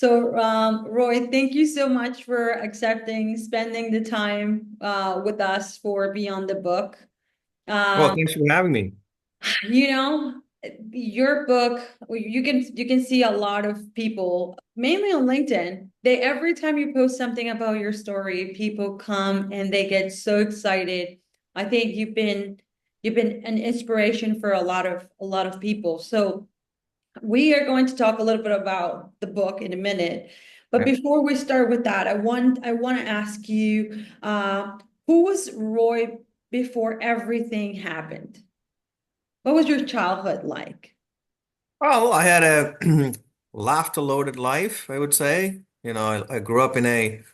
So, Roy, thank you so much for spending the time with us for Beyond the Book. Well, Um, thanks for having me. you know, your book, you can see a lot of people, mainly on LinkedIn. They every time you post something about your story, people come and they get so excited. I think you've been an inspiration for a lot of people. So we are going to talk a little bit about the book in a minute. But Okay. before we start with that, I want to ask you, who was Roy before everything happened? What was your childhood like? Well, I had a laughter-loaded life, I would say. I grew up in a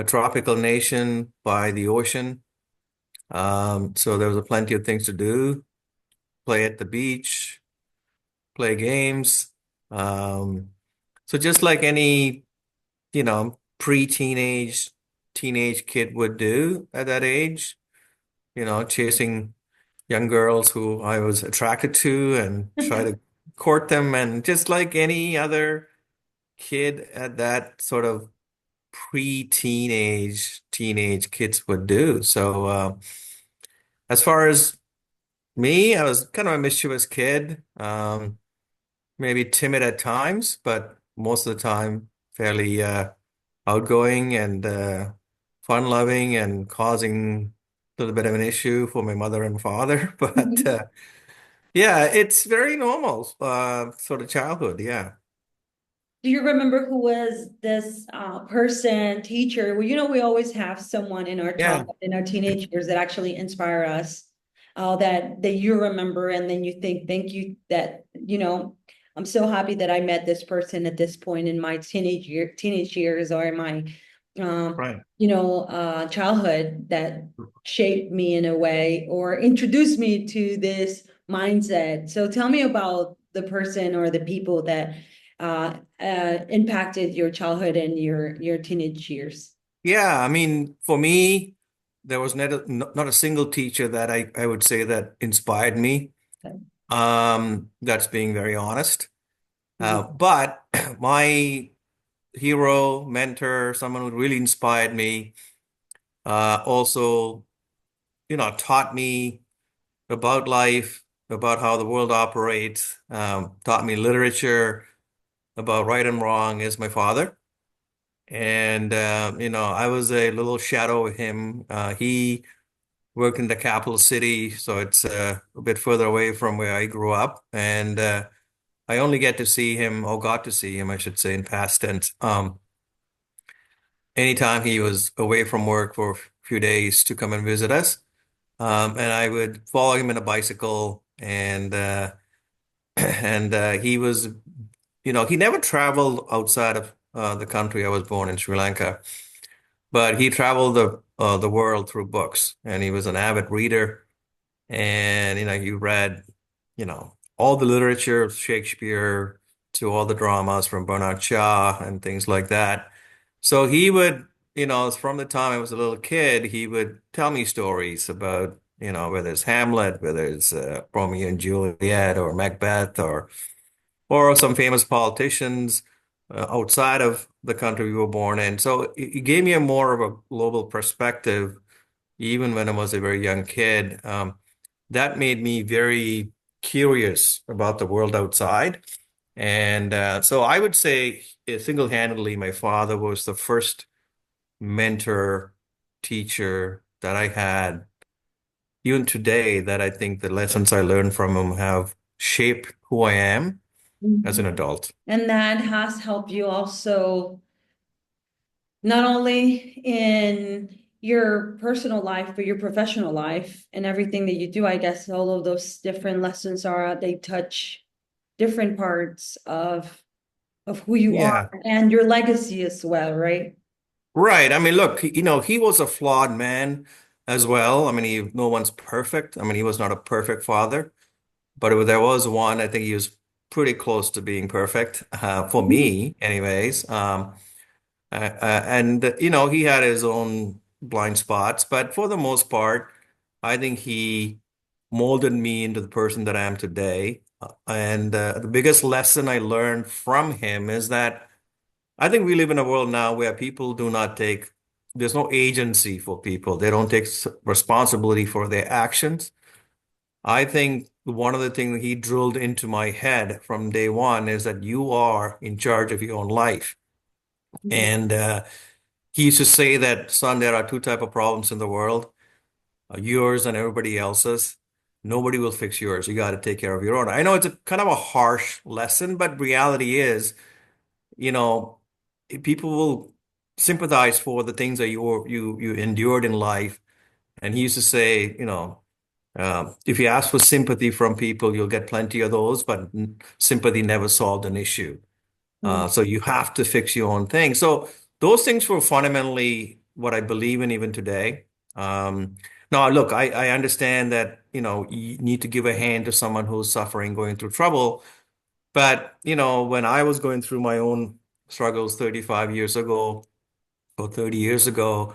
tropical nation by the ocean. So there was a plenty of things to do, play at the beach, play games. Um, so just like any, teenage kid would do at that age, chasing young girls who I was attracted to and try to court them. And just like any other kid at that sort of teenage kids would do. So, as far as me, I was kind of a mischievous kid, maybe timid at times, but most of the time fairly outgoing and fun-loving and causing a little bit of an issue for my mother and father. But yeah, it's very normal, sort of childhood. Yeah. Do you remember who was this person, teacher? Well, we always have someone in our Yeah. childhood, in our teenage years that actually inspire us, that you remember, and then you think, thank you, I'm so happy that I met this person at this point in my teenage years, or in my, Right. childhood, that shaped me in a way or introduced me to this mindset. So tell me about the person or the people that impacted your childhood and your teenage years. Yeah. I mean, for me, there was not a single teacher that I would say that inspired me. That's being very honest. Mhm. But my hero, mentor, someone who really inspired me, also, taught me about life, about how the world operates, taught me literature about right and wrong is my father. And, I was a little shadow of him. He worked in the capital city, so it's a bit further away from where I grew up. And I only get to see him, or got to see him, I should say, in past tense. Anytime he was away from work for a few days to come and visit us. And I would follow him in a bicycle, and and he was, he never traveled outside of the country. I was born in Sri Lanka, but he traveled the world through books, and he was an avid reader. And he read, all the literature of Shakespeare to all the dramas from Bernard Shaw and things like that. So he would, from the time I was a little kid, he would tell me stories about, whether it's Hamlet, whether it's Romeo and Juliet, or Macbeth, or some famous politicians outside of the country we were born in. So it gave me a more of a global perspective, even when I was a very young kid. That made me very curious about the world outside. And so I would say single-handedly, my father was the first mentor, teacher that I had, even today, that I think the lessons I learned from him have shaped who I am as an Mhm. adult. And that has helped you also, not only in your personal life, but your professional life and everything that you do. I guess all of those different lessons they touch different parts of who you are Yeah. and your legacy as well, right? Right. I mean, look, he was a flawed man as well. I mean, no one's perfect. I mean, he was not a perfect father, but there was one. I think he was pretty close to being perfect, for me, anyways. And he had his own blind spots, but for the most part, I think he molded me into the person that I am today. And the biggest lesson I learned from him is that I think we live in a world now where people do not take, there's no agency for people. They don't take responsibility for their actions. I think one of the things he drilled into my head from day one is that you are in charge of your own life. Mhm. And he used to say that, son, there are two type of problems in the world, yours and everybody else's. Nobody will fix yours. You got to take care of your own. I know it's a kind of a harsh lesson, but reality is, you know, people will sympathize for the things that you endured in life. And he used to say, if you ask for sympathy from people, you'll get plenty of those, but sympathy never solved an issue. Mm. So you have to fix your own thing. So those things were fundamentally what I believe in even today. Um, Now, look, I understand that, you need to give a hand to someone who's suffering, going through trouble. But, when I was going through my own struggles 35 years ago or 30 years ago,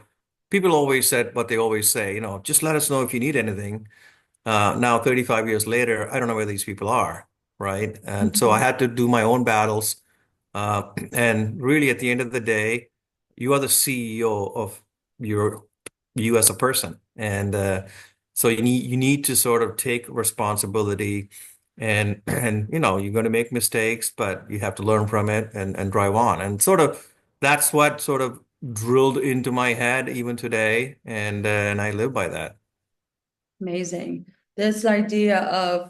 people always said what they always say, just let us know if you need anything. Now, 35 years later, I don't know where these people are, right? And so I Mhm. had to do my own battles. And really, at the end of the day, you are the CEO of your you as a person, and so you need to sort of take responsibility, and you're going to make mistakes, but you have to learn from it and drive on. And sort of that's what sort of drilled into my head even today, and I live by that. Amazing. This idea of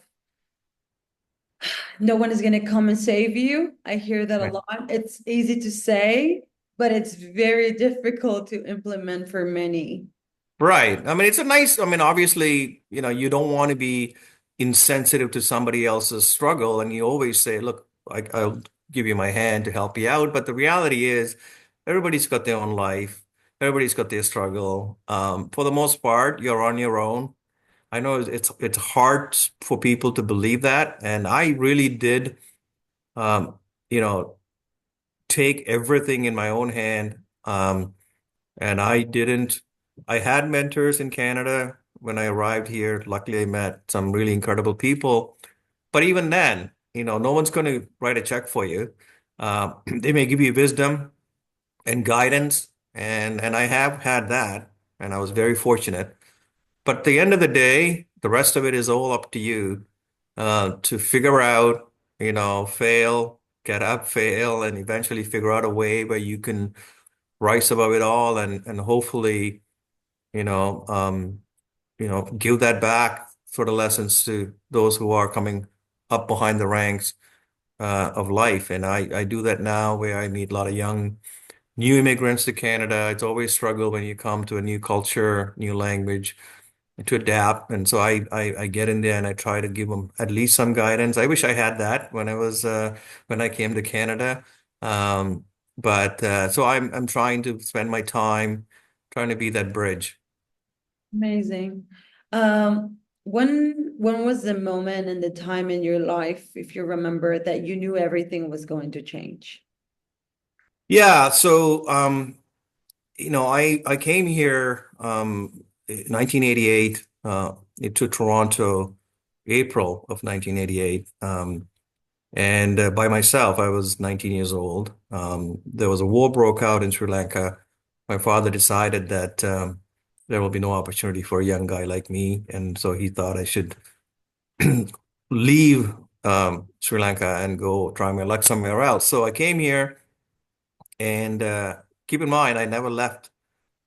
no one is going to come and save you. I hear that a Right. lot. It's easy to say, but it's very difficult to implement for many. Right. I mean, it's a nice, I mean, obviously, you don't want to be insensitive to somebody else's struggle. And you always say, look, I'll give you my hand to help you out. But the reality is, everybody's got their own life. Everybody's got their struggle. For the most part, you're on your own. I know it's hard for people to believe that. And I really did, um, you know, take everything in my own hand. And I had mentors in Canada when I arrived here. Luckily, I met some really incredible people. But even then, no one's going to write a check for you. They may give you wisdom and guidance, and I have had that, and I was very fortunate. But at the end of the day, the rest of it is all up to you to figure out, fail, get up, fail, and eventually figure out a way where you can rise above it all and hopefully you know, um, give that back sort of lessons to those who are coming up behind the ranks of life. And I do that now where I meet a lot of young new immigrants to Canada. It's always a struggle when you come to a new culture, new language to adapt. And so I get in there and I try to give them at least some guidance. I wish I had that when I came to Canada. Um, but so I'm trying to spend my time trying to be that bridge. Amazing. When was the moment and the time in your life, if you remember, that you knew everything was going to change? Yeah, so I came here in 1988 to Toronto, April of 1988. And by myself, I was 19 years old. There was a war broke out in Sri Lanka. My father decided that there will be no opportunity for a young guy like me, and so he thought I should leave Sri Lanka and go try my luck somewhere else. So I came here, and keep in mind, I never left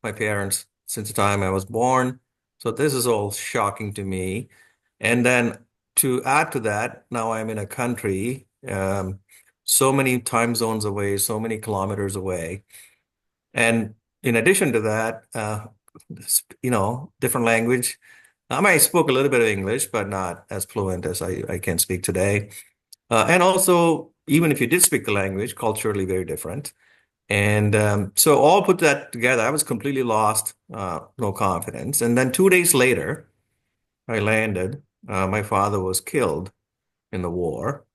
my parents since the time I was born. So this is all shocking to me. And then to add to that, now I'm in a country so many time zones away, so many kilometers away. And in addition to that, different language. I spoke a little bit of English, but not as fluent as I can speak today. And also, even if you did speak the language, culturally very different. And so all put that together, I was completely lost, no confidence. And then 2 days later, I landed. My father was killed in the war.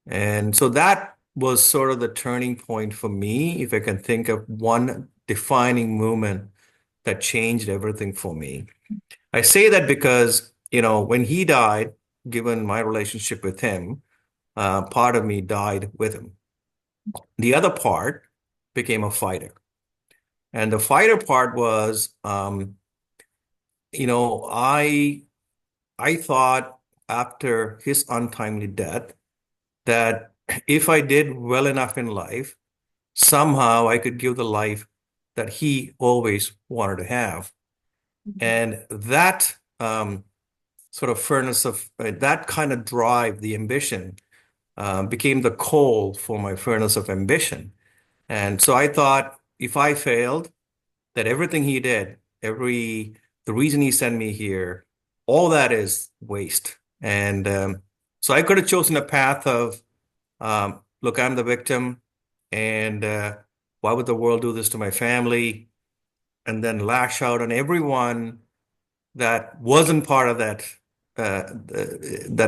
And so that was sort of the turning point for me, if I can think of one defining moment that changed everything for me. I say that because, when he died, given my relationship with him, part of me died with him. The other part became a fighter. And the fighter part was, you know, I thought after his untimely death that if I did well enough in life, somehow I could give the life that he always wanted to have. And that sort of furnace of that kind of drive, the ambition, became the coal for my furnace of ambition. And so I thought if I failed, that everything he did, the reason he sent me here, all that is waste. And so I could have chosen a path of, look, I'm the victim, and why would the world do this to my family? And then lash out on everyone that wasn't part of that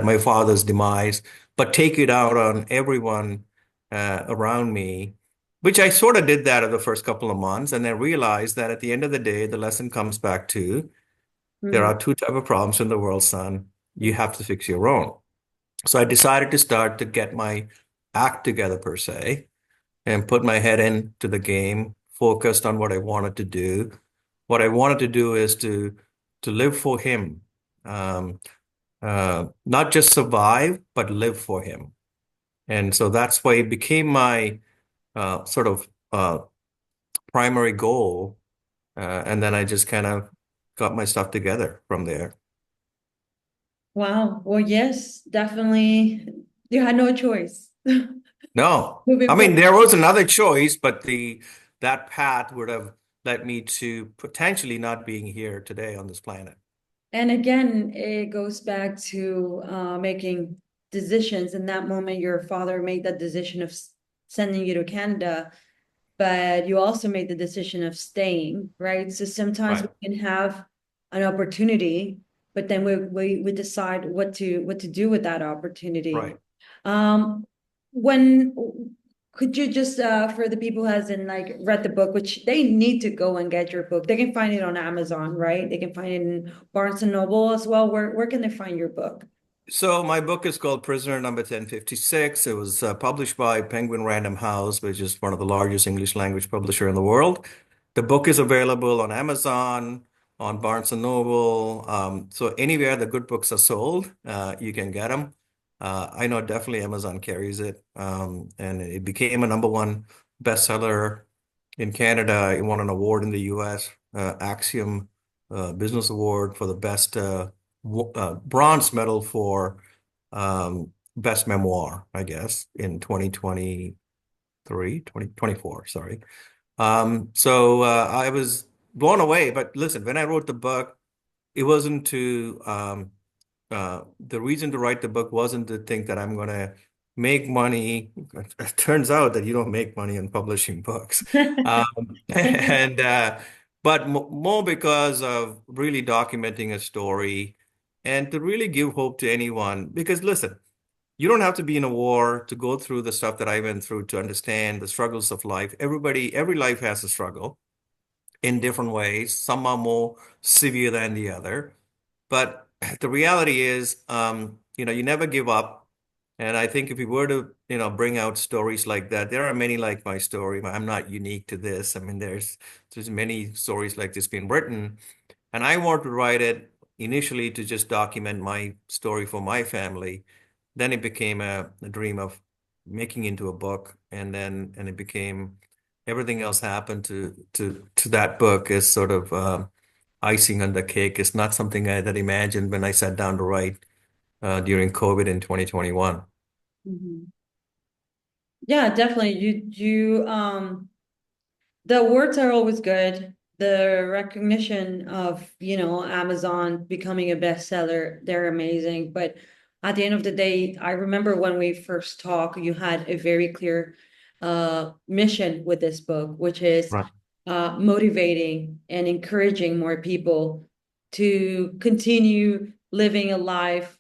my father's demise, but take it out on everyone around me, which I sort of did that in the first couple of months, and then realized that at the end of the day, the lesson comes back to there Mm. are two type of problems in the world, son. You have to fix your own. So I decided to start to get my act together per se and put my head into the game, focused on what I wanted to do. What I wanted to do is to live for him, um, not just survive, but live for him. And so that's why it became my sort of primary goal. And then I just kind of got my stuff together from there. Wow. Well, yes, definitely. You had no choice. No, I Moving mean forward. there was another choice, but the that path would have led me to potentially not being here today on this planet. And again, it goes back to making decisions. In that moment, your father made that decision of sending you to Canada, but you also made the decision of staying, right? So sometimes we Right, can have an opportunity, but then we decide what to do with that opportunity. right. When could you just for the people who hasn't like read the book, which they need to go and get your book. They can find it on Amazon, right? They can find it in Barnes and Noble as well. Where can they find your book? So my book is called Prisoner Number 1056. It was published by Penguin Random House, which is one of the largest English language publisher in the world. The book is available on Amazon, on Barnes and Noble. So anywhere the good books are sold, you can get them. I know definitely Amazon carries it. And it became a number one bestseller in Canada. It won an award in the US, Axiom Business Award for the best bronze medal for best memoir, I guess, in 2023, 2024, sorry. So I was blown away. But listen, when I wrote the book, it wasn't to the reason to write the book wasn't to think that I'm going to make money. It turns out that you don't make money in publishing books. And but more because of really documenting a story and to really give hope to anyone. Because listen, you don't have to be in a war to go through the stuff that I went through to understand the struggles of life. Every life has a struggle in different ways. Some are more severe than the other. But the reality is, you never give up. And I think if we were to, bring out stories like that, there are many like my story. I'm not unique to this. I mean, there's many stories like this being written, and I wanted to write it initially to just document my story for my family. Then it became a dream of making into a book, and it became everything else happened to that book is sort of icing on the cake. It's not something I that imagined when I sat down to write during COVID in 2021. Mhm. Yeah, definitely. The words are always good. The recognition of, Amazon becoming a bestseller, they're amazing. But at the end of the day, I remember when we first talked, you had a very clear mission with this book, which is Right. motivating and encouraging more people to continue living a life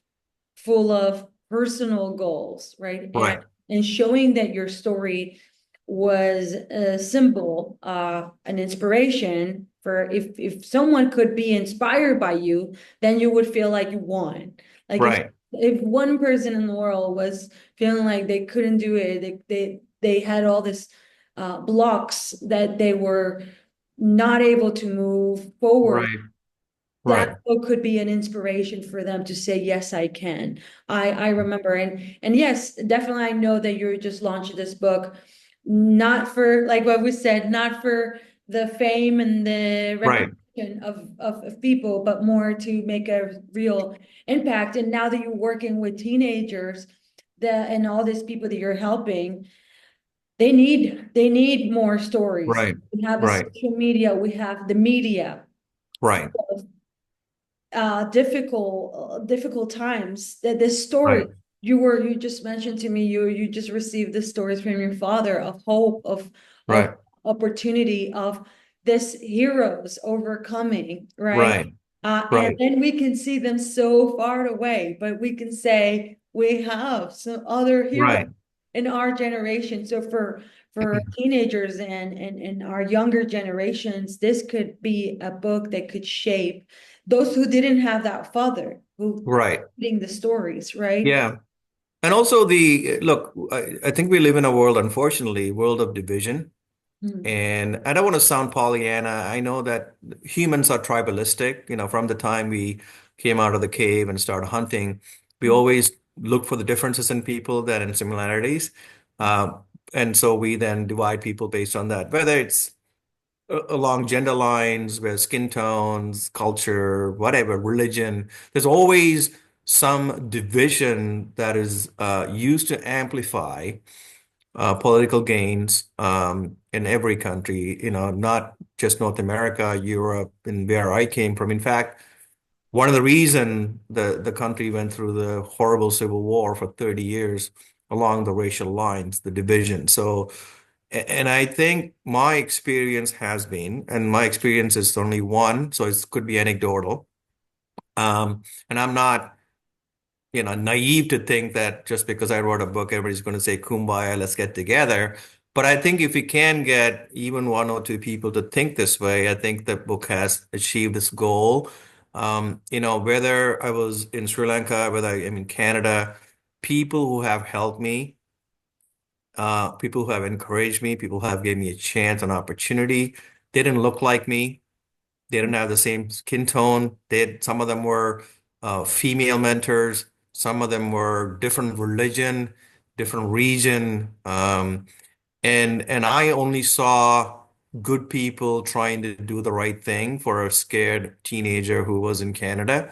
full of personal goals, right? Right. And showing that your story was a symbol, an inspiration for if someone could be inspired by you, then you would feel like you won. Like Right. if one person in the world was feeling like they couldn't do it, they had all this blocks that they were not able to move forward, Right. that Right. book could be an inspiration for them to say, yes, I can. I remember, and yes, definitely I know that you're just launching this book, not for, like what we said, not for the fame and the Right. recognition of people, but more to make a real impact. And now that you're working with teenagers, and all these people that you're helping, they need more stories. Right. We have a Right. social media, we have the media, Right. difficult times. That this story, Right. you just mentioned to me, you just received the stories from your father of hope, of Right. opportunity, of this heroes overcoming, right? Right. And Right. then we can see them so far away, but we can say we have some other heroes Right. in our generation. So for teenagers and our younger generations, this could be a book that could shape those who didn't have that father who Right. reading the stories, right? Yeah. And also the look, I think we live in a world, unfortunately, world of division. Mm, And I don't want to sound Pollyanna. I know that humans are tribalistic. From the time we came out of the cave and started hunting, we mm, always look for the differences in people than in similarities. Uh, and so we then divide people based on that, whether it's along gender lines, where skin tones, culture, whatever, religion. There's always some division that is used to amplify political gains in every country, not just North America, Europe, and where I came from. In fact, one of the reason the country went through the horrible civil war for 30 years along the racial lines, the division. So, and I think my experience has been, and my experience is only one, so it could be anecdotal. And I'm not naive to think that just because I wrote a book, everybody's going to say, Kumbaya, let's get together. But I think if we can get even one or two people to think this way, I think the book has achieved its goal. Whether I was in Sri Lanka, whether I am in Canada, people who have helped me, people who have encouraged me, people who have given me a chance, an opportunity, they didn't look like me. They didn't have the same skin tone. Some of them were female mentors. Some of them were different religion, different region. And I only saw good people trying to do the right thing for a scared teenager who was in Canada.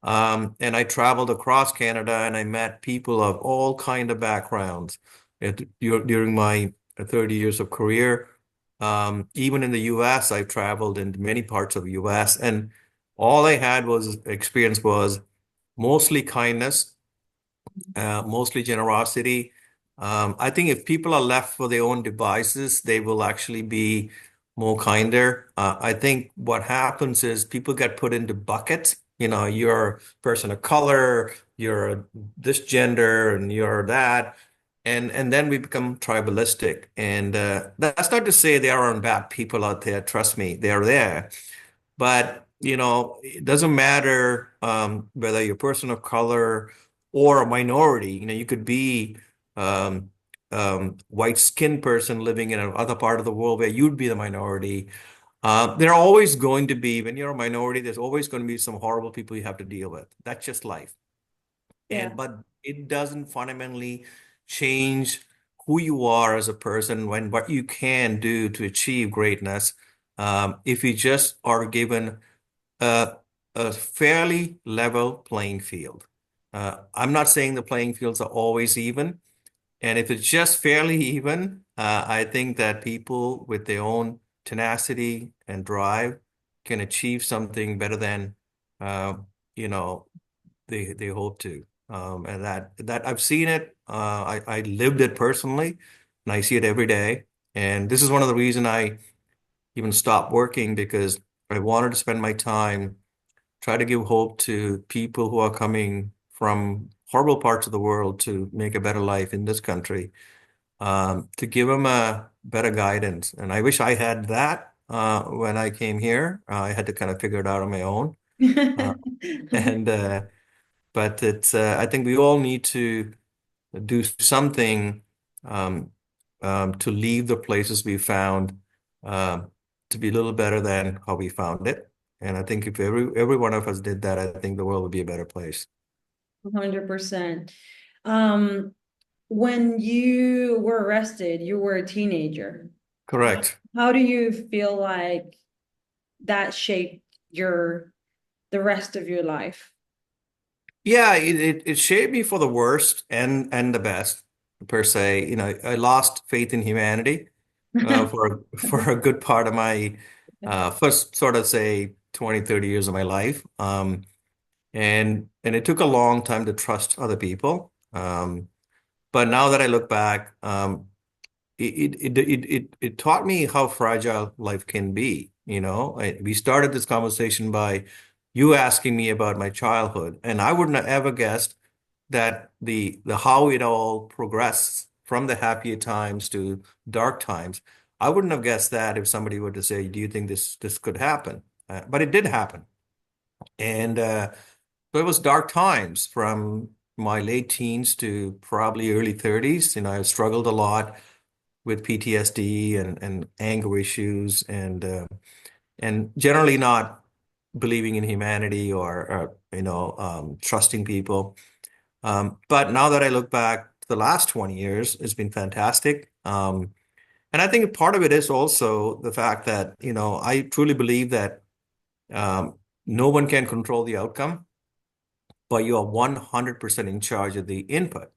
And I traveled across Canada and I met people of all kind of backgrounds during my 30 years of career. Even in the US, I traveled in many parts of the US, and all I had was experience was mostly kindness, mostly generosity. I think if people are left for their own devices, they will actually be more kinder. I think what happens is people get put into buckets. You're a person of color, you're this gender, and you're that. And then we become tribalistic. And that's not to say there aren't bad people out there. Trust me, they're there. But, it doesn't matter whether you're a person of color or a minority. You could be um, white skinned person living in another part of the world where you'd be the minority. There are always going to be, when you're a minority, there's always going to be some horrible people you have to deal with. That's just life. yeah. But it doesn't fundamentally change who you are as a person when what you can do to achieve greatness. If you just are given a, a fairly level playing field. I'm not saying the playing fields are always even. And if it's just fairly even, I think that people with their own tenacity and drive can achieve something better than, uh, you know, they hope to. And that I've seen it. I lived it personally, and I see it every day. And this is one of the reasons I even stopped working because I wanted to spend my time try to give hope to people who are coming from horrible parts of the world to make a better life in this country, to give them a better guidance. And I wish I had that when I came here. I had to kind of figure it out on my own. Uh, and but I think we all need to do something. to leave the places we found um, to be a little better than how we found it. And I think if every one of us did that, I think the world would be a better place. 100%. Um, when you were arrested, you were a teenager. Correct. How do you feel like that shaped the rest of your life? Yeah, it shaped me for the worst and the best per se. You know, I lost faith in humanity for a good part of my first sort of say 20, 30 years of my life. And it took a long time to trust other people. But now that I look back, it taught me how fragile life can be. You know, we started this conversation by you asking me about my childhood, and I wouldn't have ever guessed that the how it all progressed from the happier times to dark times. I wouldn't have guessed that if somebody were to say, "Do you think this could happen?" But it did happen, and so it was dark times from my late teens to probably early 30s. You know, I struggled a lot with PTSD and anger issues and generally not believing in humanity or trusting people. But now that I look back, the last 20 years has been fantastic. And I think part of it is also the fact that, you know, I truly believe that um, no one can control the outcome, but you are 100% in charge of the input.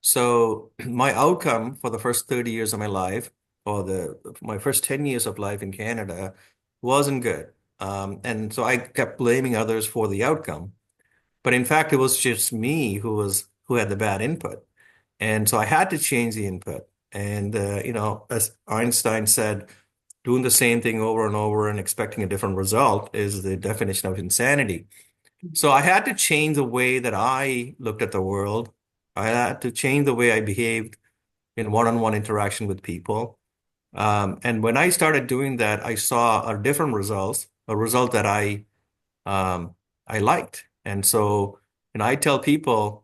So my outcome for the first 30 years of my life, or the my first 10 years of life in Canada, wasn't good. And so I kept blaming others for the outcome. But in fact, it was just me who had the bad input. And so I had to change the input. And you know, as Einstein said, doing the same thing over and over and expecting a different result is the definition of insanity. So I had to change the way that I looked at the world. I had to change the way I behaved in one-on-one interaction with people. And when I started doing that, I saw a different result, a result that I liked. And so, and I tell people,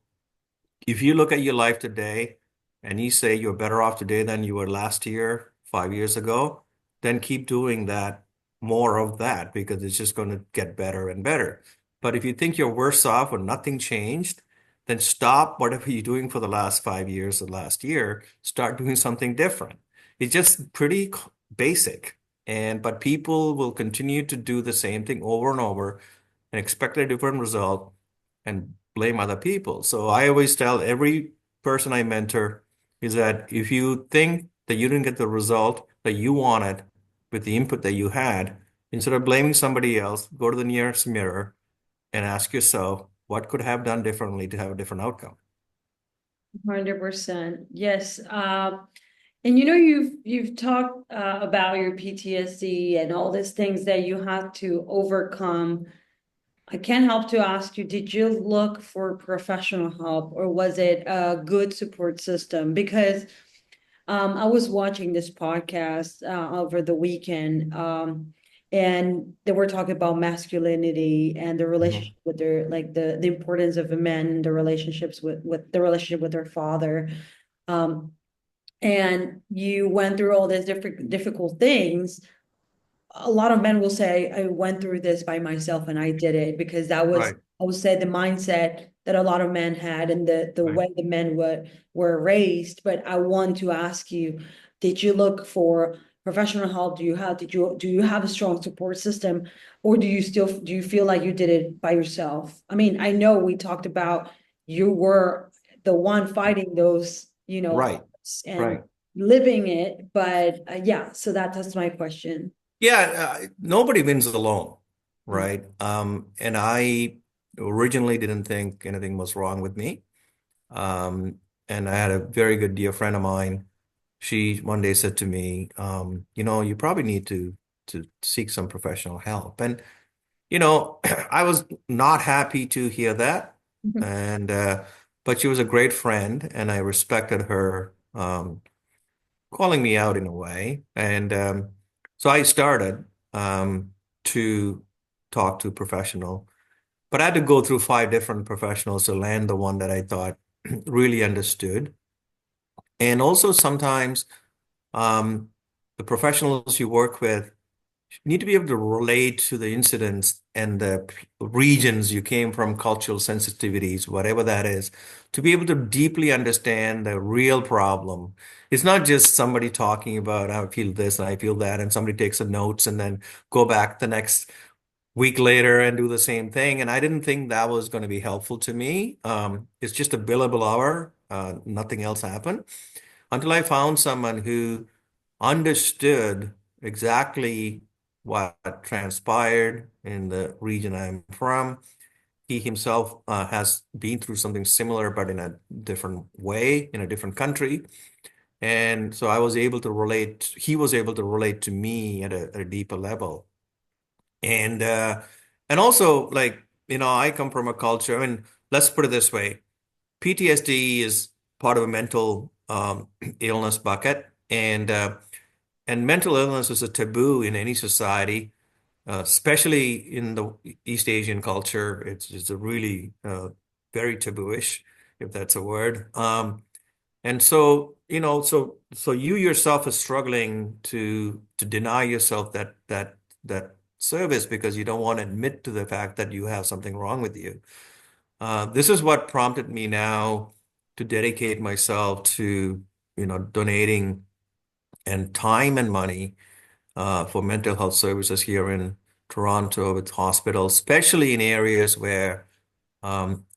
if you look at your life today and you say you're better off today than you were last year, 5 years ago, then keep doing that, more of that, because it's just going to get better and better. But if you think you're worse off or nothing changed, then stop whatever you're doing for the last 5 years or last year, start doing something different. It's just pretty basic. But people will continue to do the same thing over and over and expect a different result and blame other people. So I always tell every person I mentor is that if you think that you didn't get the result that you wanted with the input that you had, instead of blaming somebody else, go to the nearest mirror and ask yourself, what could I have done differently to have a different outcome? 100%. Yes. And you know, you've talked about your PTSD and all these things that you had to overcome. I can't help to ask you, did you look for professional help or was it a good support system? Because I was watching this podcast over the weekend, and they were talking about masculinity and the Mhm. relationship with their like the importance of a man, the relationships with the relationship with their father. Um, and you went through all these different difficult things. A lot of men will say, I went through this by myself and I did it because that was, Right, I would say, the mindset that a lot of men had and the right. way the men were raised. But I want to ask you, did you look for professional help? Do you have a strong support system, or do you feel like you did it by yourself? I mean, I know we talked about you were the one fighting those, Right, odds and right. living it, but yeah, so that's my question. Yeah, nobody wins alone, Mm. right? And I originally didn't think anything was wrong with me. Um, and I had a very good dear friend of mine. She one day said to me, you know, you probably need to seek some professional help. And you know, I was not happy to hear that. And but she was a great friend, and I respected her calling me out in a way. And so I started to talk to professional, but I had to go through 5 different professionals to land the one that I thought really understood. And also sometimes um, the professionals you work with need to be able to relate to the incidents and the regions you came from, cultural sensitivities, whatever that is, to be able to deeply understand the real problem. It's not just somebody talking about, I feel this and I feel that, and somebody takes a notes and then go back the next week later and do the same thing. And I didn't think that was going to be helpful to me. It's just a billable hour. Nothing else happened until I found someone who understood exactly what transpired in the region I'm from. He himself has been through something similar, but in a different way, in a different country. And so I was able to relate, he was able to relate to me at a deeper level. And and also like, I come from a culture, I mean, let's put it this way. PTSD is part of a mental illness bucket, and mental illness is a taboo in any society, especially in the East Asian culture. It's a really very tabooish, if that's a word. And so, so you yourself is struggling to deny yourself that service because you don't want to admit to the fact that you have something wrong with you. This is what prompted me now to dedicate myself to, donating and time and money for mental health services here in Toronto with hospitals, especially in areas where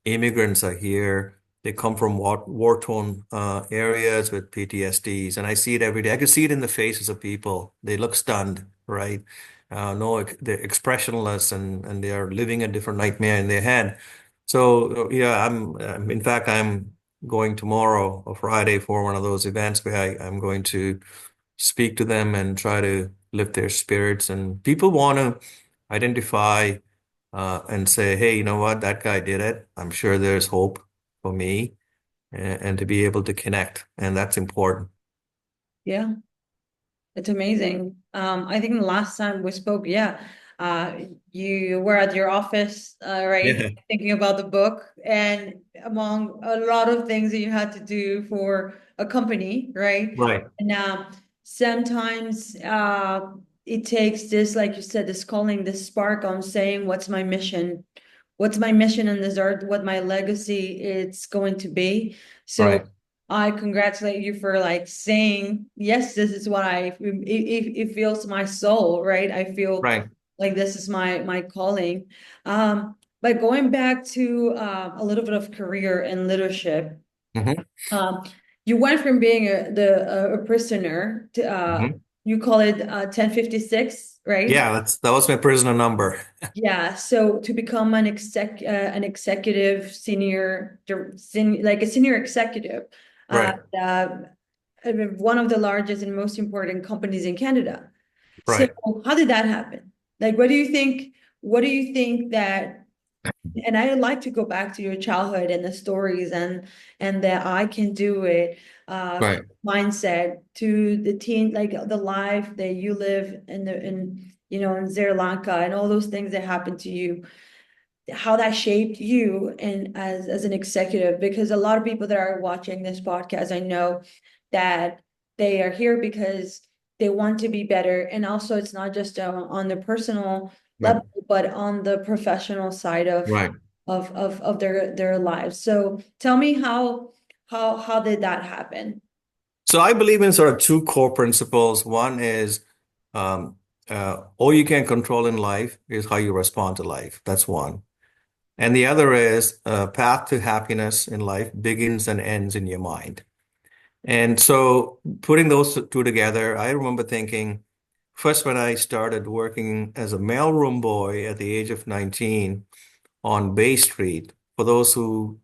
immigrants are here. They come from war-torn areas with PTSDs, and I see it every day. I can see it in the faces of people. They look stunned, right? No, they're expressionless, and they are living a different nightmare in their head. So yeah, in fact, I'm going tomorrow or Friday for one of those events where I'm going to speak to them and try to lift their spirits. And people want to identify and say, hey, you know what? That guy did it. I'm sure there's hope for me, and to be able to connect. And that's important. Yeah. It's amazing. I think the last time we spoke, yeah, uh, you were at your office, right, Yeah. thinking about the book, and among a lot of things that you had to do for a company, right? Right. And sometimes it takes this, like you said, this calling, this spark on saying, "What's my mission? What's my mission in this earth? What my legacy it's going to be?" So Right. I congratulate you for like saying, yes, this is what it feels my soul, right? I feel Right. like this is my calling. But going back to a little bit of career and leadership, Hmm. um, you went from being a prisoner to Hmm. you call it 1056, right? Yeah, that was my prisoner number. Yeah, so to become an executive like a senior executive Right. uh, one of the largest and most important companies in Canada. So Right. how did that happen? Like, what do you think that, and I would like to go back to your childhood and the stories and that I can do it Right. mindset to the teen, like the life that you live in Sri Lanka and all those things that happened to you, how that shaped you and as an executive, because a lot of people that are watching this podcast, I know that they are here because they want to be better, and also it's not just on the personal Right. level but on the professional side of Right. their lives. So tell me how did that happen? So I believe in sort of two core principles. One is um, all you can control in life is how you respond to life. That's one. And the other is path to happiness in life begins and ends in your mind. And so putting those two together, I remember thinking, first when I started working as a mailroom boy at the age of 19 on Bay Street, for those who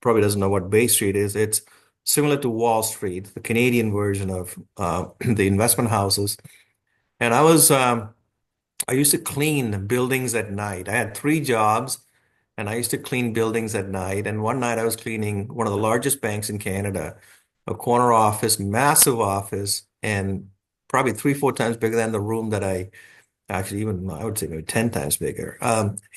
probably doesn't know what Bay Street is, it's similar to Wall Street, the Canadian version of the investment houses. And I used to clean buildings at night. I had three jobs and I used to clean buildings at night. And one night I was cleaning one of the largest banks in Canada, a corner office, massive office, and probably three, four times bigger than the room that I actually even, I would say maybe 10 times bigger.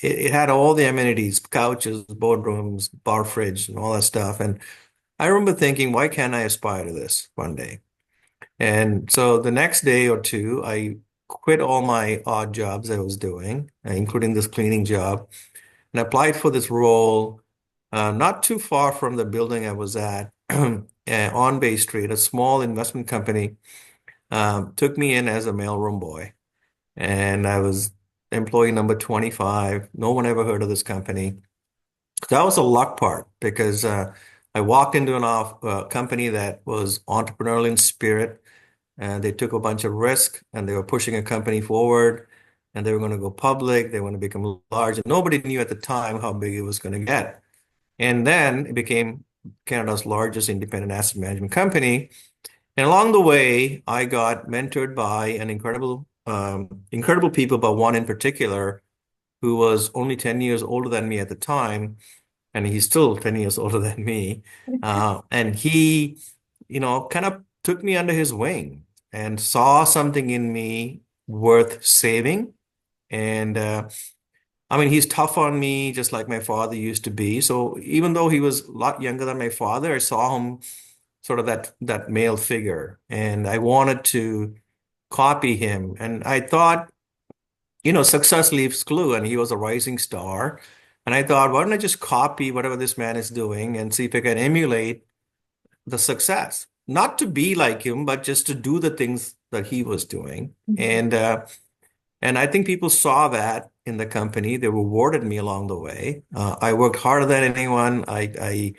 It had all the amenities, couches, boardrooms, bar fridge, and all that stuff. And I remember thinking, why can't I aspire to this one day? And so the next day or two, I quit all my odd jobs I was doing, including this cleaning job, and applied for this role not too far from the building I was at on Bay Street. A small investment company took me in as a mailroom boy, and I was employee number 25. No one ever heard of this company. That was a luck part because I walked into an off company that was entrepreneurial in spirit, and they took a bunch of risk, and they were pushing a company forward, and they were going to go public. They want to become large, and nobody knew at the time how big it was going to get. And then it became Canada's largest independent asset management company. And along the way, I got mentored by an incredible people, but one in particular who was only 10 years older than me at the time, and he's still 10 years older than me. And he, kind of took me under his wing and saw something in me worth saving. And I mean, he's tough on me, just like my father used to be. So even though he was a lot younger than my father, I saw him sort of that male figure, and I wanted to copy him. And I thought, success leaves clue, and he was a rising star. And I thought, why don't I just copy whatever this man is doing and see if I can emulate the success? Not to be like him, but just to do the things that he was doing. Mhm. And I think people saw that in the company. They rewarded me along the way. I worked harder than anyone. I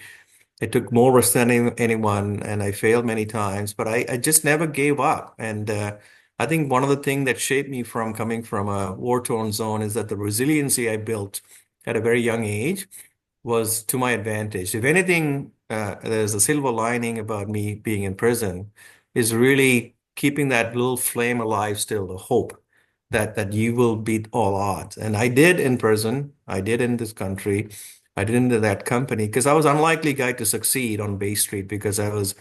took more risk than anyone, and I failed many times, but I just never gave up. And I think one of the things that shaped me from coming from a war-torn zone is that the resiliency I built at a very young age was to my advantage. If anything, there's a silver lining about me being in prison is really keeping that little flame alive still, the hope that you will beat all odds. And I did in prison. I did in this country. I did into that company because I was unlikely guy to succeed on Bay Street because I was,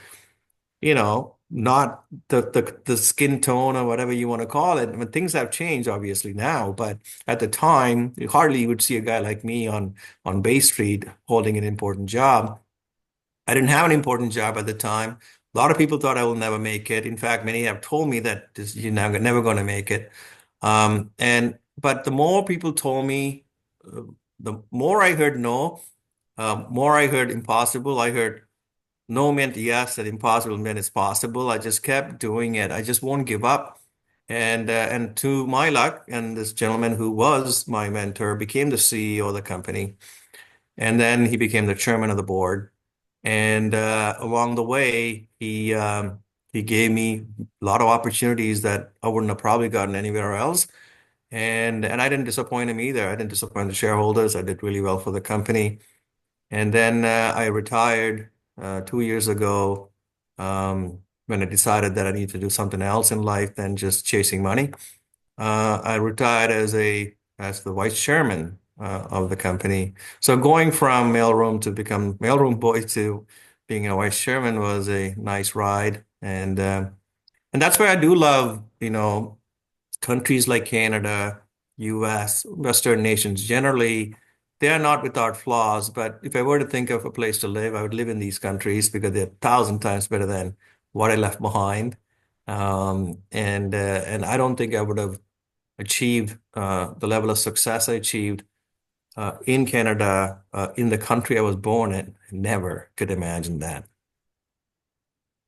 not the skin tone or whatever you want to call it. I mean, things have changed obviously now, but at the time, you hardly would see a guy like me on Bay Street holding an important job. I didn't have an important job at the time. A lot of people thought I will never make it. In fact, many have told me that you're never going to make it. But the more people told me, uh, the more I heard no, more I heard impossible. I heard no meant yes, and impossible meant it's possible. I just kept doing it. I just won't give up. And to my luck, and this gentleman who was my mentor became the CEO of the company, and then he became the chairman of the board. And along the way, he gave me a lot of opportunities that I wouldn't have probably gotten anywhere else. And I didn't disappoint him either. I didn't disappoint the shareholders. I did really well for the company. And then I retired 2 years ago when I decided that I need to do something else in life than just chasing money. I retired as the vice chairman of the company. So going from mailroom to become mailroom boy to being a vice chairman was a nice ride, and that's why I do love, countries like Canada, US, Western nations. Generally, they are not without flaws, but if I were to think of a place to live, I would live in these countries because they're 1,000 times better than what I left behind. And I don't think I would have achieved the level of success I achieved in Canada, in the country I was born in. I never could imagine that.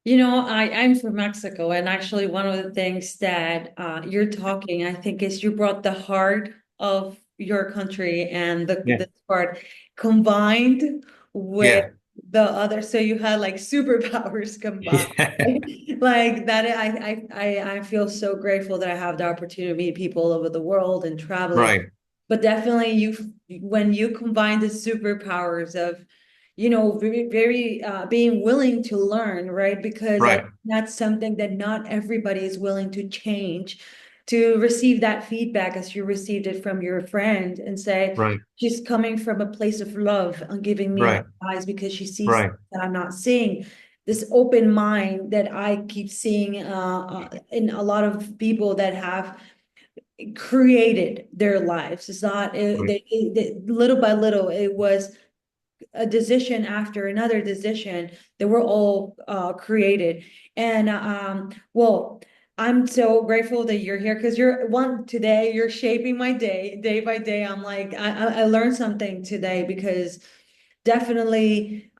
I'm from Mexico, and actually one of the things that you're talking, I think, is you brought the heart of your country and Yeah. this part combined with Yeah. the other. So you had like superpowers combined. Yeah. Like that, I feel so grateful that I have the opportunity to meet people all over the world and traveling. Right. But definitely when you combine the superpowers of, very being willing to learn, right? Because Right. that's something that not everybody is willing to change, to receive that feedback as you received it from your friend and say, Right. she's coming from a place of love and giving me Right. advice because she sees Right. that I'm not seeing. This open mind that I keep seeing in a lot of people that have created their lives. It's not Right. little by little. It was a decision after another decision that were all created. And well, I'm so grateful that you're here because you're one today, you're shaping my day by day. I'm like, I learned something today because definitely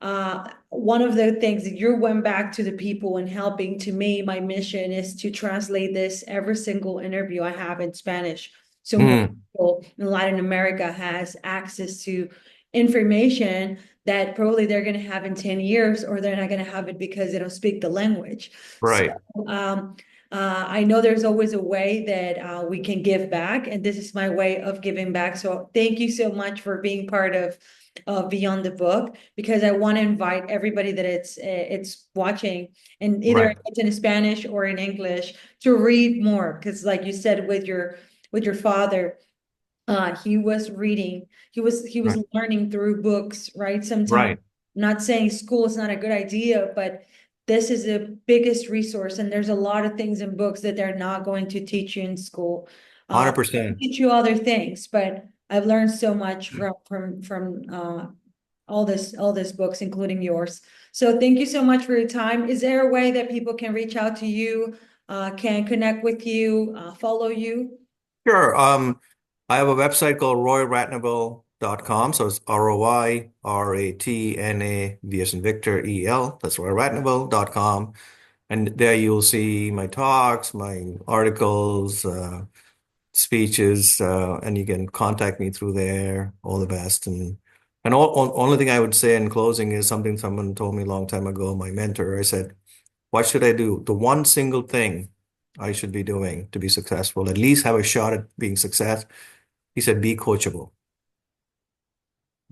one of the things that you went back to the people and helping to me, my mission is to translate this every single interview I have in Spanish. So more Mm, people in Latin America has access to information that probably they're going to have in 10 years, or they're not going to have it because they don't speak the language. So right, um, I know there's always a way that we can give back, and this is my way of giving back. So thank you so much for being part of Beyond the Book, because I want to invite everybody that it's watching, and either right, it's in Spanish or in English, to read more. Because like you said with your father, he was reading, he was right, learning through books, right? Sometimes, right. I'm not saying school is not a good idea, but this is the biggest resource, and there's a lot of things in books that they're not going to teach you in school. uh 100%. Teach you other things, but I've learned so much from all this books, including yours. So thank you so much for your time. Is there a way that people can reach out to you, can connect with you, follow you? Sure. I have a website called royratnavel.com. So it's ROYRATNAV as in Victor EL. That's royratnavel.com. And there you'll see my talks, my articles, speeches, and you can contact me through there. All the best. And only thing I would say in closing is something someone told me a long time ago, my mentor. I said, what should I do? The one single thing I should be doing to be successful, at least have a shot at being success. He said, be coachable.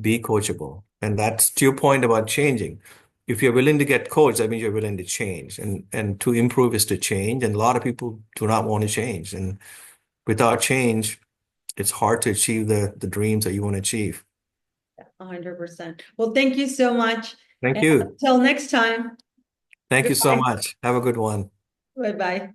Be coachable. And that's to your point about changing. If you're willing to get coached, that means you're willing to change. And to improve is to change. And a lot of people do not want to change. And without change, it's hard to achieve the dreams that you want to achieve. 100%. Well, thank you so much. Thank And you. until next time, Thank you so goodbye. much. Have a good one. Bye bye.